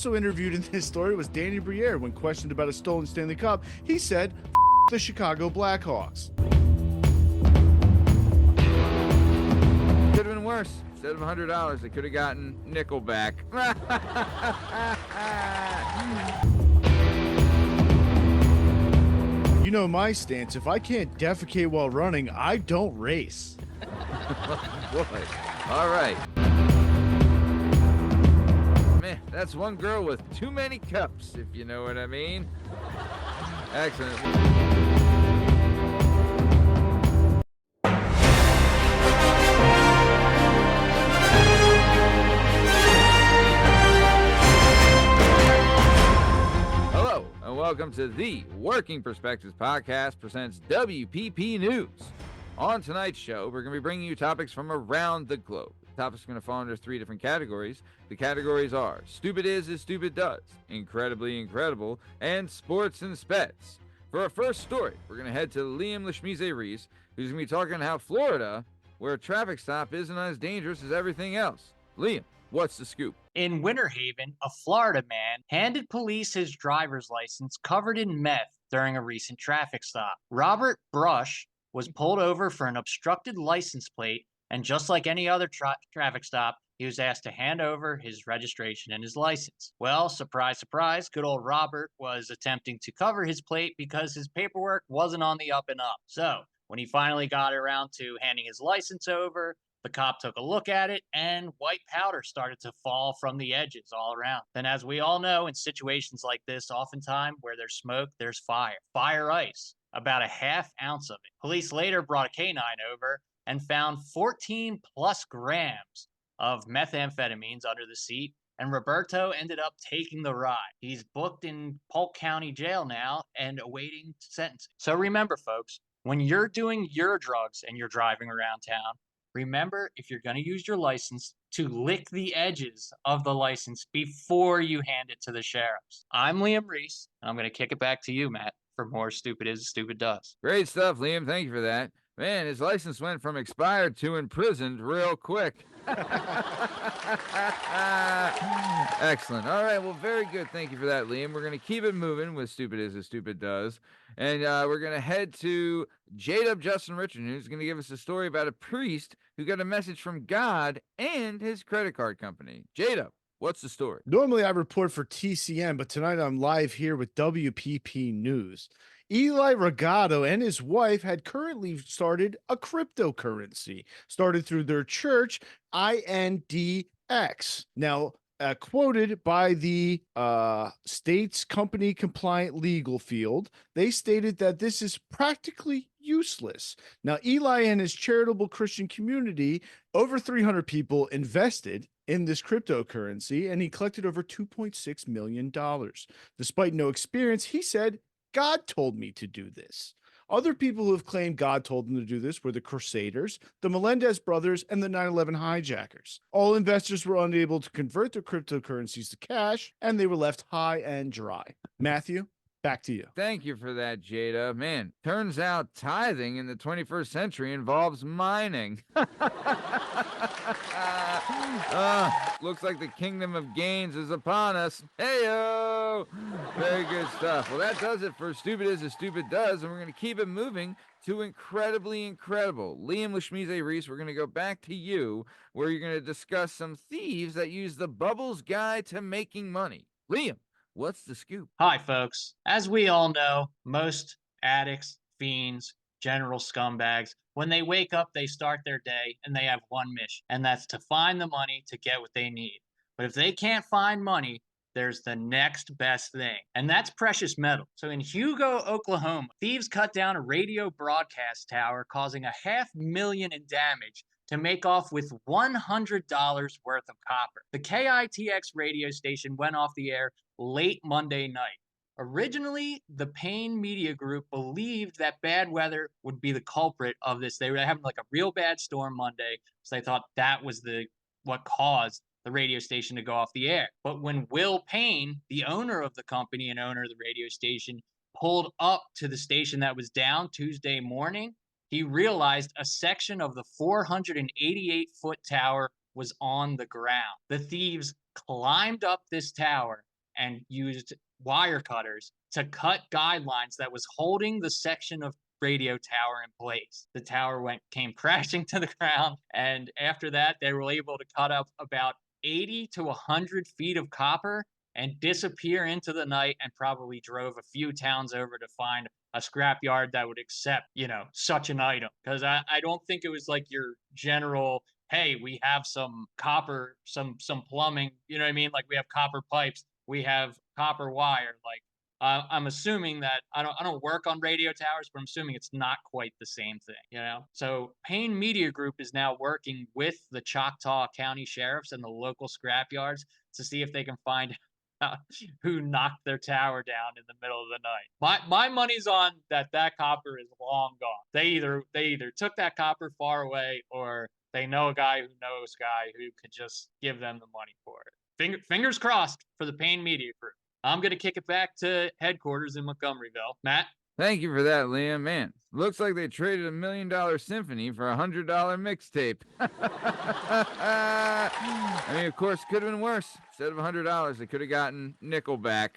Also interviewed in this story was Danny Briere. When questioned about a stolen Stanley Cup, he said, the Chicago Blackhawks. Could have been worse. Instead of $100, they could have gotten Nickelback. You know my stance. If I can't defecate while running, I don't race. Boy. All right. Man, that's one girl with too many cups, if you know what I mean. Excellent. Hello, and welcome to the Working Perspectives Podcast presents WPP News. On tonight's show, we're going to be bringing you topics from around the globe. The topics are going to fall under 3 different categories. The categories are Stupid Is as Stupid Does, Incredibly Incredible, and Sports and Spets. For our first story, we're going to head to Liam Reese, who's going to be talking how Florida, where a traffic stop isn't as dangerous as everything else. Liam, what's the scoop? In Winter Haven, a Florida man handed police his driver's license covered in meth during a recent traffic stop. Robert Brush was pulled over for an obstructed license plate, and just like any other traffic stop, he was asked to hand over his registration and his license. Well, surprise, surprise, good old Robert was attempting to cover his plate because his paperwork wasn't on the up and up. So, when he finally got around to handing his license over, the cop took a look at it, and white powder started to fall from the edges all around. Then, as we all know, in situations like this, oftentimes where there's smoke, there's fire. Fire ice, about a half ounce of it. Police later brought a canine over and found 14 plus grams of methamphetamines under the seat, and Roberto ended up taking the ride. He's booked in Polk County Jail now and awaiting sentencing. So remember, folks, when you're doing your drugs and you're driving around town, remember, if you're going to use your license, to lick the edges of the license before you hand it to the sheriffs. I'm Liam Reese, and I'm going to kick it back to you, Matt, for more Stupid Is, Stupid Does. Great stuff, Liam. Thank you for that. Man, his license went from expired to imprisoned real quick. Excellent. All right, well, very good. Thank you for that, Liam. We're going to keep it moving with Stupid Is as Stupid Does. And we're going to head to JDub Justin Richardson, who's going to give us a story about a priest who got a message from God and his credit card company. JDub, what's the story? Normally I report for TCM, but tonight I'm live here with WPP News. Eli Regato and his wife had currently started a cryptocurrency, started through their church, INDX. Now, quoted by the state's company compliant legal field, they stated that this is practically useless. Now, Eli and his charitable Christian community, over 300 people invested in this cryptocurrency, and he collected over $2.6 million. Despite no experience, he said, God told me to do this. Other people who have claimed God told them to do this were the Crusaders, the Melendez brothers, and the 9/11 hijackers. All investors were unable to convert their cryptocurrencies to cash, and they were left high and dry. Matthew, back to you. Thank you for that, Jada. Man, turns out tithing in the 21st century involves mining. Looks like the kingdom of gains is upon us. Hey-o! Very good stuff. Well, that does it for Stupid Is as Stupid Does, and we're going to keep it moving to Incredibly Incredible. Liam Reese, we're going to go back to you, where you're going to discuss some thieves that use the Bubbles Guide to Making Money. Liam, what's the scoop? Hi, folks. As we all know, most addicts, fiends, general scumbags, when they wake up, they start their day and they have one mission, and that's to find the money to get what they need. But if they can't find money, there's the next best thing, and that's precious metal. So in Hugo, Oklahoma, thieves cut down a radio broadcast tower, causing $500,000 in damage to make off with $100 worth of copper. The KITX radio station went off the air late Monday night. Originally, the Payne Media Group believed that bad weather would be the culprit of this. They were having like a real bad storm Monday, so they thought that was what caused the radio station to go off the air. But when Will Payne, the owner of the company and owner of the radio station, pulled up to the station that was down Tuesday morning, he realized a section of the 488-foot tower was on the ground. The thieves climbed up this tower and used wire cutters to cut guidelines that was holding the section of radio tower in place. The tower came crashing to the ground, and after that, they were able to cut up about 80 to 100 feet of copper and disappear into the night, and probably drove a few towns over to find a scrapyard that would accept, such an item. Because I don't think it was like your general, hey, we have some copper, some plumbing, you know what I mean? Like we have copper pipes, we have copper wire. Like I'm assuming that I don't work on radio towers, but I'm assuming it's not quite the same thing, So Payne Media Group is now working with the Choctaw County sheriffs and the local scrapyards to see if they can find who knocked their tower down in the middle of the night. My money's on that copper is long gone. They either took that copper far away, or they know a guy who knows a guy who could just give them the money for it. Fingers crossed for the Payne Media Group. I'm going to kick it back to headquarters in Montgomeryville. Matt? Thank you for that, Liam. Man, looks like they traded $1 million symphony for a $100 mixtape. I mean, of course, could have been worse. Instead of $100, they could have gotten Nickelback.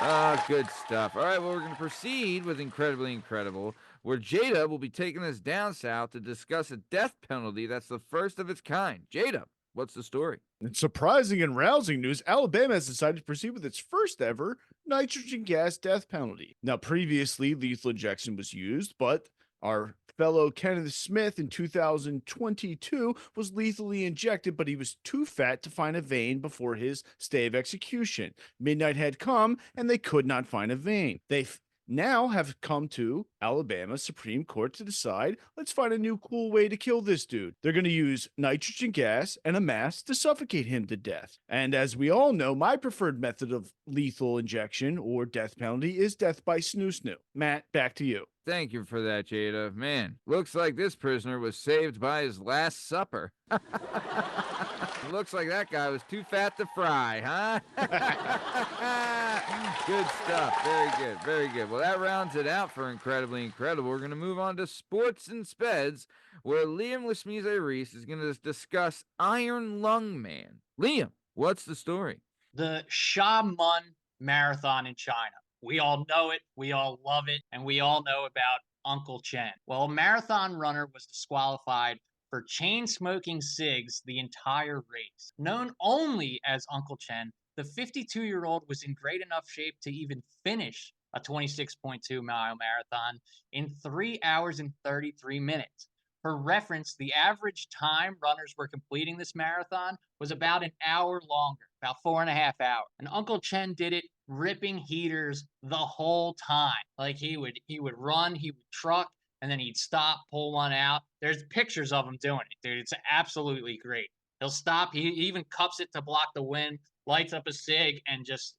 Oh, good stuff. All right, well, we're going to proceed with Incredibly Incredible, where JDub will be taking us down south to discuss a death penalty that's the first of its kind. JDub, what's the story? In surprising and rousing news, Alabama has decided to proceed with its first ever nitrogen gas death penalty. Now, previously, lethal injection was used, but our fellow Kenneth Smith in 2022 was lethally injected, but he was too fat to find a vein before his stay of execution. Midnight had come, and they could not find a vein. They now have come to Alabama Supreme Court to decide, let's find a new cool way to kill this dude. They're going to use nitrogen gas and a mask to suffocate him to death. And as we all know, my preferred method of lethal injection or death penalty is death by snoo-snoo. Matt, back to you. Thank you for that, Jada. Man, looks like this prisoner was saved by his last supper. Looks like that guy was too fat to fry, huh? Good stuff. Very good. Very good. Well, that rounds it out for Incredibly Incredible. We're going to move on to Sports and Speds, where Liam Reese is going to discuss Iron Lung Man. Liam, what's the story? The Xiamen Marathon in China. We all know it, we all love it, and we all know about Uncle Chen. Well, a marathon runner was disqualified for chain-smoking cigs the entire race. Known only as Uncle Chen, the 52-year-old was in great enough shape to even finish a 26.2-mile marathon in 3 hours and 33 minutes. For reference, the average time runners were completing this marathon was about an hour longer, about 4.5 hours. And Uncle Chen did it ripping heaters the whole time. Like he would run, he would truck, and then he'd stop, pull one out. There's pictures of him doing it, dude. It's absolutely great. He'll stop. He even cups it to block the wind, lights up a cig, and just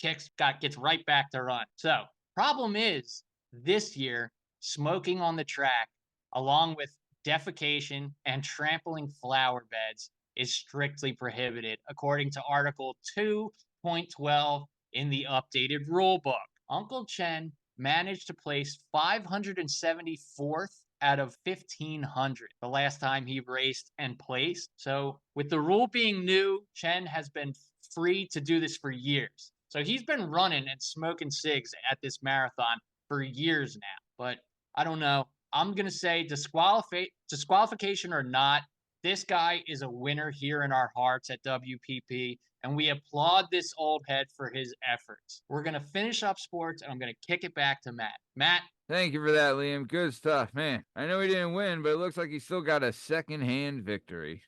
gets right back to run. So problem is, this year, smoking on the track, along with defecation and trampling flower beds, is strictly prohibited, according to Article 2.12 in the updated rule book. Uncle Chen managed to place 574th out of 1,500 the last time he raced and placed. So with the rule being new, Chen has been free to do this for years. So he's been running and smoking cigs at this marathon for years now. But I don't know. I'm going to say disqualification or not, this guy is a winner here in our hearts at WPP, and we applaud this old head for his efforts. We're going to finish up sports, and I'm going to kick it back to Matt. Matt? Thank you for that, Liam. Good stuff, man. I know he didn't win, but it looks like he still got a second-hand victory.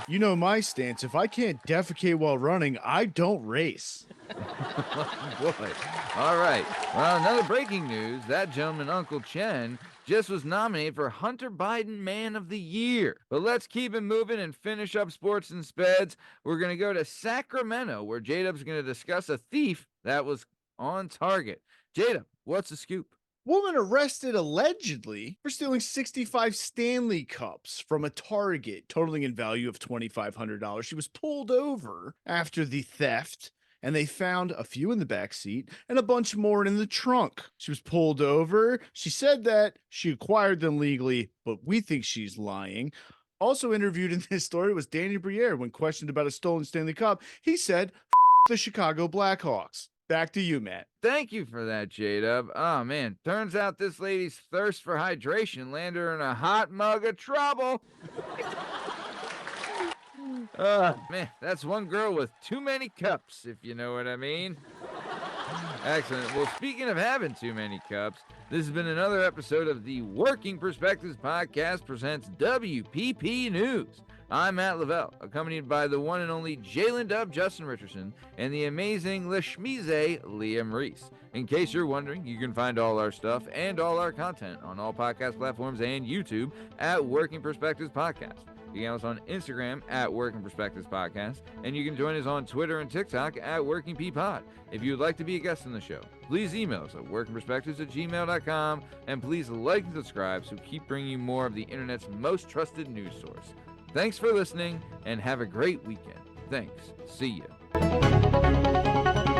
You know my stance. If I can't defecate while running, I don't race. Boy. All right. Well, another breaking news. That gentleman, Uncle Chen, just was nominated for Hunter Biden Man of the Year. But let's keep it moving and finish up Sports and Speds. We're going to go to Sacramento, where JDub's going to discuss a thief that was on target. JDub, what's the scoop? Woman arrested allegedly for stealing 65 Stanley Cups from a Target, totaling in value of $2,500. She was pulled over after the theft, and they found a few in the back seat and a bunch more in the trunk. She was pulled over. She said that she acquired them legally, but we think she's lying. Also interviewed in this story was Danny Briere. When questioned about a stolen Stanley Cup, he said, the Chicago Blackhawks. Back to you, Matt. Thank you for that, JDub. Oh, man. Turns out this lady's thirst for hydration landed her in a hot mug of trouble. Man, that's one girl with too many cups, if you know what I mean. Excellent. Well, speaking of having too many cups, this has been another episode of the Working Perspectives Podcast presents WPP News. I'm Matt Lavelle, accompanied by the one and only JDub Justin Richardson and the amazing Lashmize Liam Reese. In case you're wondering, you can find all our stuff and all our content on all podcast platforms and YouTube at Working Perspectives Podcast. You can follow us on Instagram at Working Perspectives Podcast, and you can join us on Twitter and TikTok at Working P Pod. If you would like to be a guest on the show, please email us at workingperspectives@gmail.com, and please like and subscribe so we keep bringing you more of the internet's most trusted news source. Thanks for listening, and have a great weekend. Thanks. See ya.